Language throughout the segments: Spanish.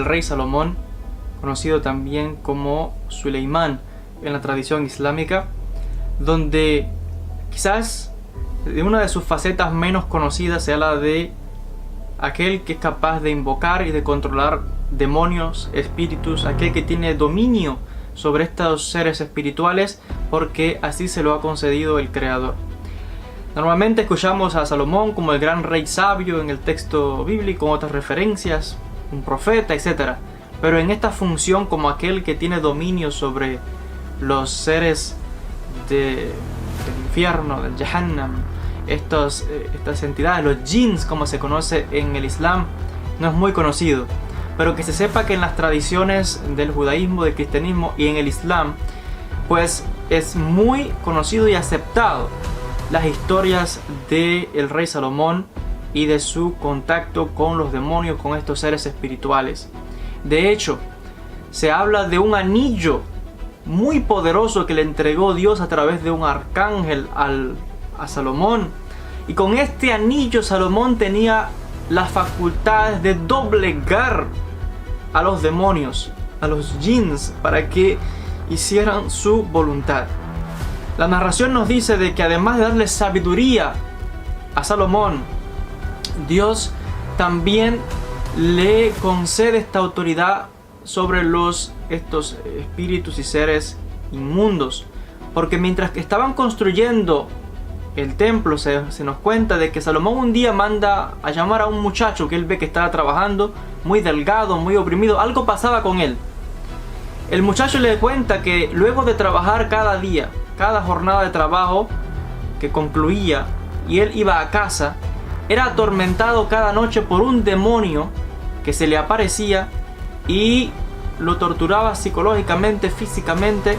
El rey Salomón, conocido también como Suleimán en la tradición islámica, donde quizás de una de sus facetas menos conocidas sea la de aquel que es capaz de invocar y de controlar demonios, espíritus, aquel que tiene dominio sobre estos seres espirituales porque así se lo ha concedido el Creador. Normalmente escuchamos a Salomón como el gran rey sabio en el texto bíblico, con otras referencias, un profeta, etc. Pero en esta función como aquel que tiene dominio sobre los seres del infierno, del Jahannam, estas entidades, los jinns como se conoce en el Islam, no es muy conocido. Pero que se sepa que en las tradiciones del judaísmo, del cristianismo y en el Islam, pues es muy conocido y aceptado las historias del rey Salomón y de su contacto con los demonios, con estos seres espirituales. De hecho, se habla de un anillo muy poderoso que le entregó Dios a través de un arcángel a Salomón. Y con este anillo Salomón tenía las facultades de doblegar a los demonios, a los jinns, para que hicieran su voluntad. La narración nos dice de que además de darle sabiduría a Salomón, Dios también le concede esta autoridad sobre estos espíritus y seres inmundos. Porque mientras que estaban construyendo el templo, se nos cuenta de que Salomón un día manda a llamar a un muchacho que él ve que estaba trabajando, muy delgado, muy oprimido. Algo pasaba con él. El muchacho le cuenta que luego de trabajar cada día, cada jornada de trabajo que concluía y él iba a casa, era atormentado cada noche por un demonio que se le aparecía y lo torturaba psicológicamente, físicamente,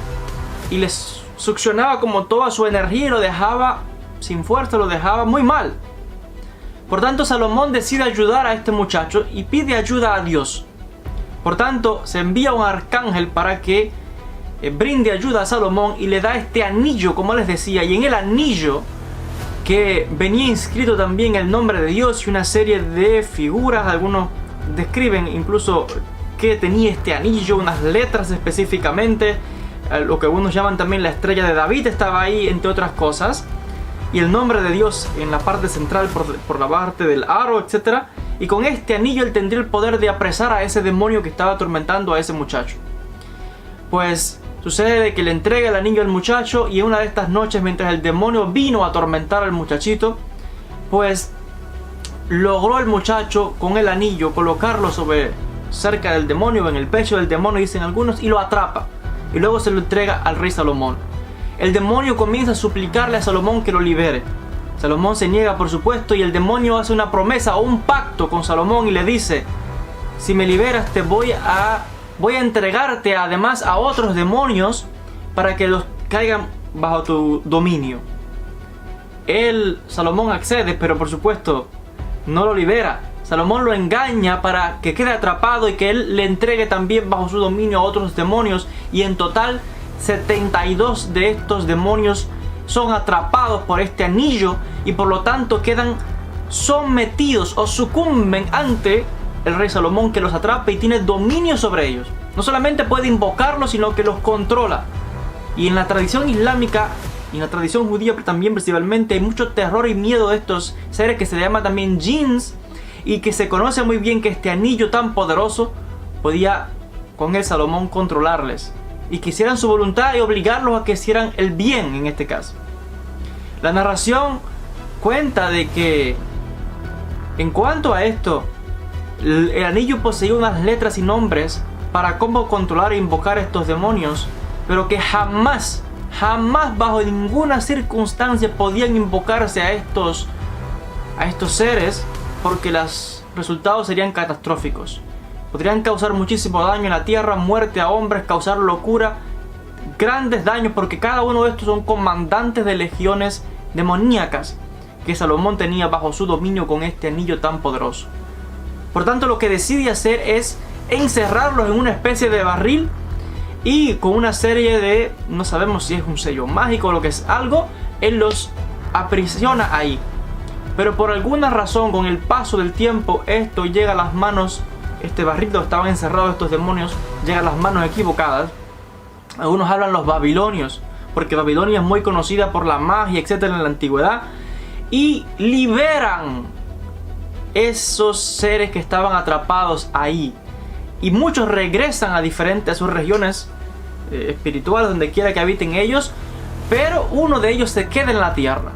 y le succionaba como toda su energía y lo dejaba sin fuerza, lo dejaba muy mal. Por tanto, Salomón decide ayudar a este muchacho y pide ayuda a Dios. Por tanto, se envía un arcángel para que brinde ayuda a Salomón y le da este anillo, como les decía, y en el anillo que venía inscrito también el nombre de Dios y una serie de figuras. Algunos describen incluso que tenía este anillo, unas letras específicamente, lo que algunos llaman también la estrella de David estaba ahí, entre otras cosas, y el nombre de Dios en la parte central por la parte del aro, etc. Y con este anillo él tendría el poder de apresar a ese demonio que estaba atormentando a ese muchacho. Pues sucede que le entrega el anillo al muchacho, y en una de estas noches, mientras el demonio vino a atormentar al muchachito, pues logró el muchacho con el anillo colocarlo cerca del demonio, en el pecho del demonio, dicen algunos, y lo atrapa. Y luego se lo entrega al rey Salomón. El demonio comienza a suplicarle a Salomón que lo libere. Salomón se niega, por supuesto, y el demonio hace una promesa o un pacto con Salomón y le dice: si me liberas, te voy a entregarte además a otros demonios para que los caigan bajo tu dominio. Salomón accede, pero por supuesto no lo libera. Salomón lo engaña para que quede atrapado y que él le entregue también bajo su dominio a otros demonios, y en total 72 de estos demonios son atrapados por este anillo y por lo tanto quedan sometidos o sucumben ante el rey Salomón, que los atrapa y tiene dominio sobre ellos. No solamente puede invocarlos, sino que los controla. Y en la tradición islámica y en la tradición judía también principalmente hay mucho terror y miedo de estos seres que se le llama también jinns, y que se conoce muy bien que este anillo tan poderoso podía con el Salomón controlarles y que hicieran su voluntad y obligarlos a que hicieran el bien en este caso. La narración cuenta de que en cuanto a esto, el anillo poseía unas letras y nombres para cómo controlar e invocar estos demonios, pero que jamás bajo ninguna circunstancia podían invocarse a estos seres, porque los resultados serían catastróficos. Podrían causar muchísimo daño en la tierra, muerte a hombres, causar locura, grandes daños, porque cada uno de estos son comandantes de legiones demoníacas que Salomón tenía bajo su dominio con este anillo tan poderoso. Por tanto, lo que decide hacer es encerrarlos en una especie de barril y con una serie de, no sabemos si es un sello mágico o lo que es algo, él los aprisiona ahí. Pero por alguna razón, con el paso del tiempo, esto llega a las manos este barril donde estaban encerrados estos demonios llega a las manos equivocadas. Algunos hablan los babilonios, porque Babilonia es muy conocida por la magia, etcétera, en la antigüedad, y liberan esos seres que estaban atrapados ahí, y muchos regresan a sus regiones espirituales, donde quiera que habiten ellos, pero uno de ellos se queda en la tierra.